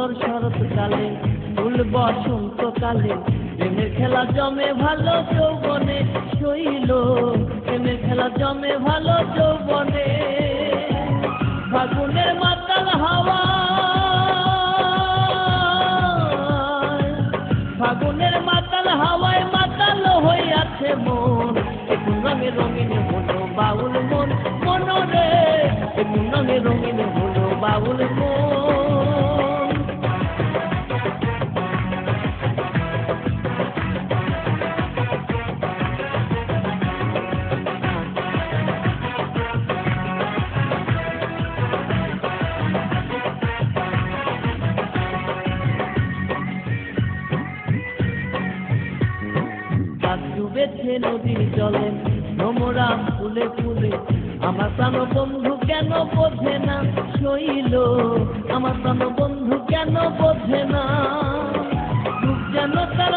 সুন্দর শরৎকালে ফুল বসন্তকালে প্রেমের খেলা জমে ভালো যৌবনে শৈল প্রেমের খেলা জমে ভালো যৌবনে ফাগুনের মাতাল হাওয়া ফাগুনের মাতাল হাওয়ায় মাতাল হইয়াছে মন কোন রঙে রঙিন হলো বাউল মন মনরে কোন রঙে রঙিন হলো বাউল মন ডুবেছে নদীর জলে ভ্রমরা ফুলে ফুলে আমার প্রাণ বন্ধু কেন বোঝে না শৈল আমার প্রাণ বন্ধু কেন বোঝে না যেন তার